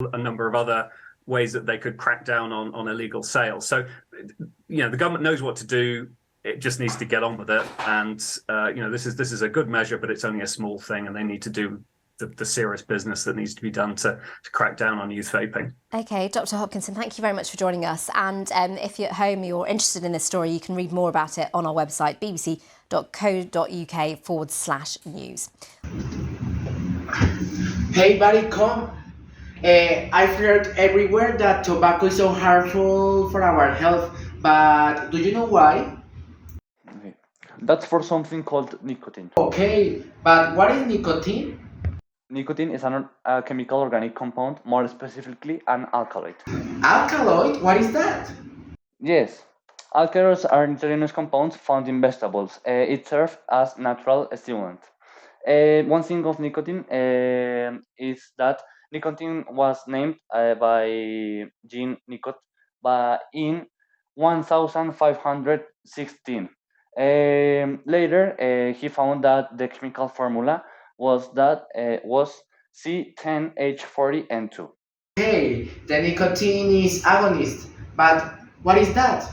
a number of other ways that they could crack down on illegal sales. So, the government knows what to do. It just needs to get on with it. And this is a good measure, but it's only a small thing, and they need to do the serious business that needs to be done to crack down on youth vaping. Okay, Dr. Hopkinson, thank you very much for joining us. And if you're at home, you're interested in this story, you can read more about it on our website, bbc.co.uk/news. Hey, buddy, come. I've heard everywhere that tobacco is so harmful for our health, but do you know why? Okay. That's for something called nicotine. Okay, but what is nicotine? Nicotine is a chemical organic compound, more specifically an alkaloid. Alkaloid? What is that? Yes, alkaloids are nitrogenous compounds found in vegetables. It serves as natural stimulant. One thing of nicotine is that nicotine was named by Jean Nicot in 1516. Later, he found that the chemical formula was C10H40N2. Okay, the nicotine is agonist, but what is that?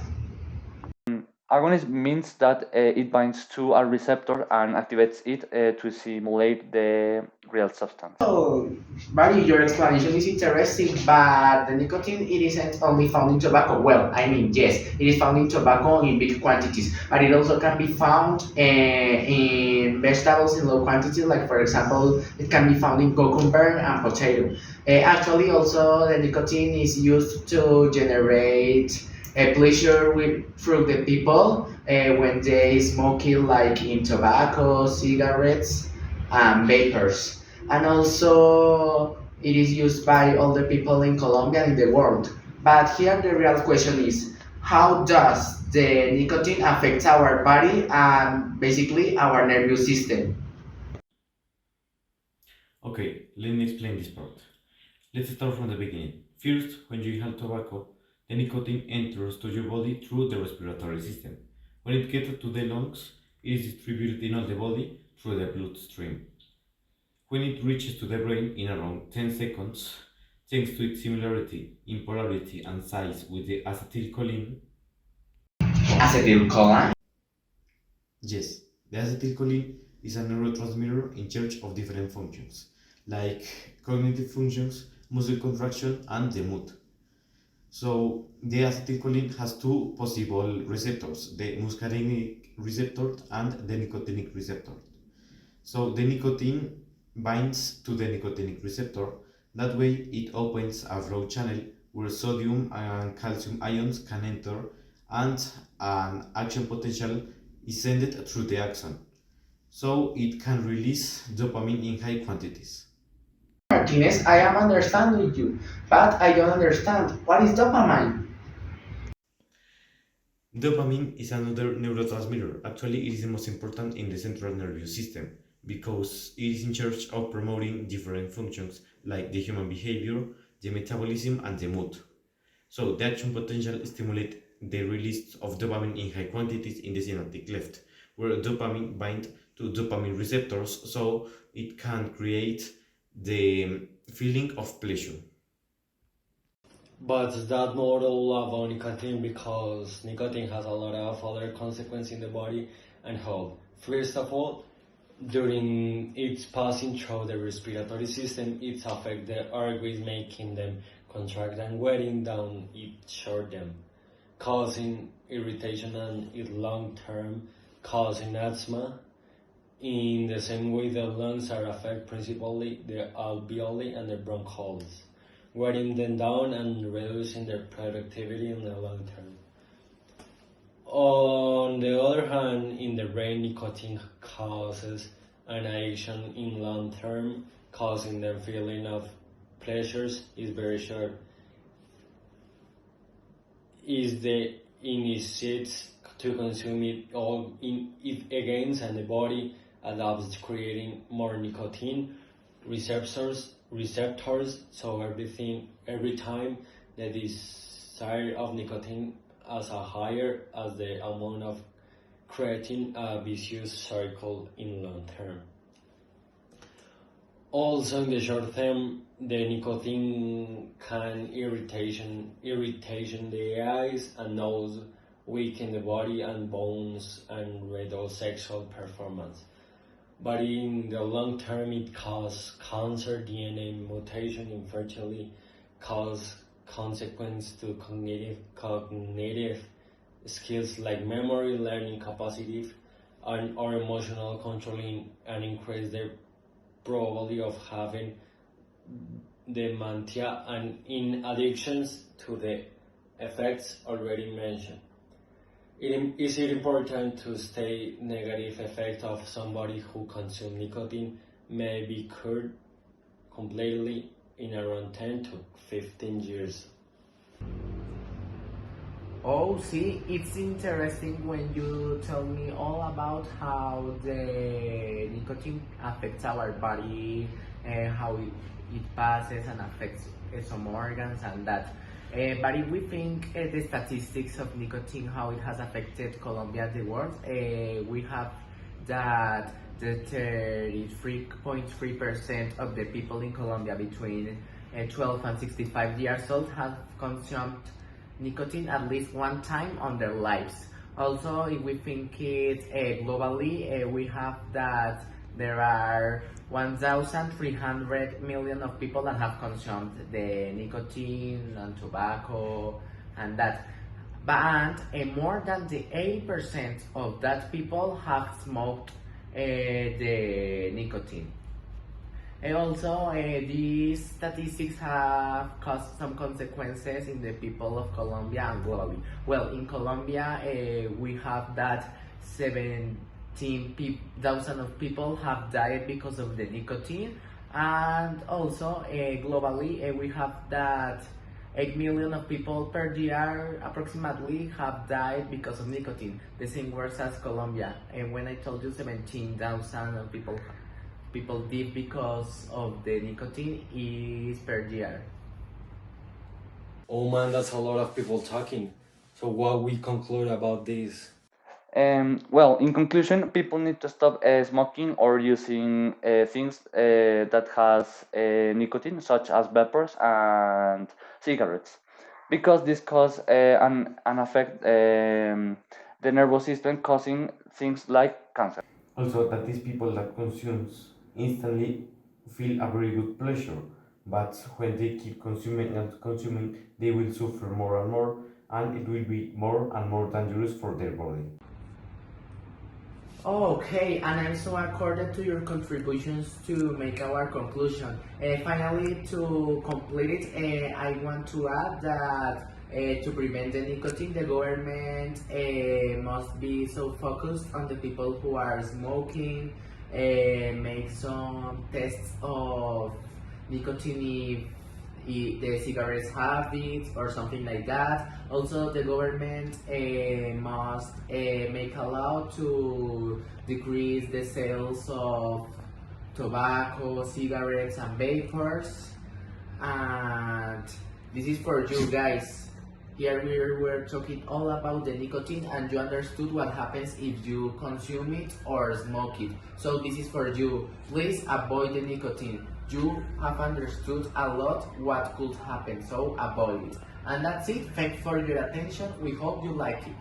Agonist means that it binds to a receptor and activates it to simulate the real substance. Oh, buddy, your explanation is interesting, but the nicotine, it isn't only found in tobacco. Well, I mean, yes, it is found in tobacco in big quantities, but it also can be found in vegetables in low quantities, like for example, it can be found in cucumber and potato. Actually, also, the nicotine is used to generate a pleasure through the people when they smoke it, like in tobacco, cigarettes, and vapors. And also, it is used by all the people in Colombia and in the world. But here the real question is, how does the nicotine affect our body and basically our nervous system? Okay, let me explain this part. Let's start from the beginning. First, when you inhale tobacco, the nicotine enters to your body through the respiratory system. When it gets to the lungs, it is distributed in all the body through the bloodstream. When it reaches to the brain in around 10 seconds, thanks to its similarity in polarity and size with the acetylcholine. Acetylcholine? Yes, the acetylcholine is a neurotransmitter in charge of different functions, like cognitive functions, muscle contraction, and the mood. So the acetylcholine has two possible receptors, the muscarinic receptor and the nicotinic receptor. So the nicotine binds to the nicotinic receptor. That way it opens a flow channel where sodium and calcium ions can enter, and an action potential is sent through the axon. So it can release dopamine in high quantities. Martinez, I am understanding you, but I don't understand. What is dopamine? Dopamine is another neurotransmitter. Actually, it is the most important in the central nervous system because it is in charge of promoting different functions like the human behavior, the metabolism, and the mood. So the action potential stimulates the release of dopamine in high quantities in the synaptic cleft, where dopamine binds to dopamine receptors, so it can create the feeling of pleasure. But that's not all about nicotine, because nicotine has a lot of other consequences in the body and health. First of all, during its passing through the respiratory system, it affects the airways, making them contract and wearing down it short them, causing irritation and in long term causing asthma. In the same way, the lungs are affected, principally the alveoli and the bronchioles, wearing them down and reducing their productivity in the long term. On the other hand, in the brain, nicotine causes an addiction in long term, causing the feeling of pleasures is very short. Is the initiates to consume it all in it again, and the body adapts to creating more nicotine receptors. So every time the desire of nicotine as a higher as the amount of creating a vicious cycle in long term. Also in the short term, the nicotine can irritation the eyes and nose, weaken the body and bones, and reduce sexual performance. But in the long term, it causes cancer, DNA mutation, infertility, cause consequence to cognitive skills like memory, learning capacity, or emotional controlling, and increase the probability of having dementia, and in addictions to the effects already mentioned. Is it important to state negative effect of somebody who consumes nicotine may be cured completely in around 10 to 15 years? Oh, see, it's interesting when you tell me all about how the nicotine affects our body and how it passes and affects some organs and that. But if we think the statistics of nicotine, how it has affected Colombia and the world, we have that the 33.3% of the people in Colombia between 12 and 65 years old have consumed nicotine at least one time on their lives. Also, if we think it globally, we have that there are 1,300 million of people that have consumed the nicotine and tobacco and that. But more than the 80% of that people have smoked the nicotine. And also, these statistics have caused some consequences in the people of Colombia and globally. Well, in Colombia, we have that 17,000 of people have died because of the nicotine, and also globally, we have that 8 million of people per year approximately have died because of nicotine. The same words as Colombia. And when I told you 17,000 of people did because of the nicotine is per year. Oh man, that's a lot of people talking. So what we conclude about this? Well, in conclusion, people need to stop smoking or using things that has nicotine, such as vapors and cigarettes, because this cause and affect the nervous system, causing things like cancer. Also, that these people that consumes instantly feel a very good pleasure, but when they keep consuming and consuming, they will suffer more and more, and it will be more and more dangerous for their body. Okay, and I'm so accorded to your contributions to make our conclusion. Finally, to complete it, I want to add that to prevent the nicotine, the government must be so focused on the people who are smoking, make some tests of nicotine if the cigarettes have it or something like that. Also, the government must make a law to decrease the sales of tobacco, cigarettes, and vapors. And this is for you guys. Here we were talking all about the nicotine, and you understood what happens if you consume it or smoke it. So this is for you. Please avoid the nicotine. You have understood a lot what could happen, so avoid it. And that's it. Thanks for your attention. We hope you like it.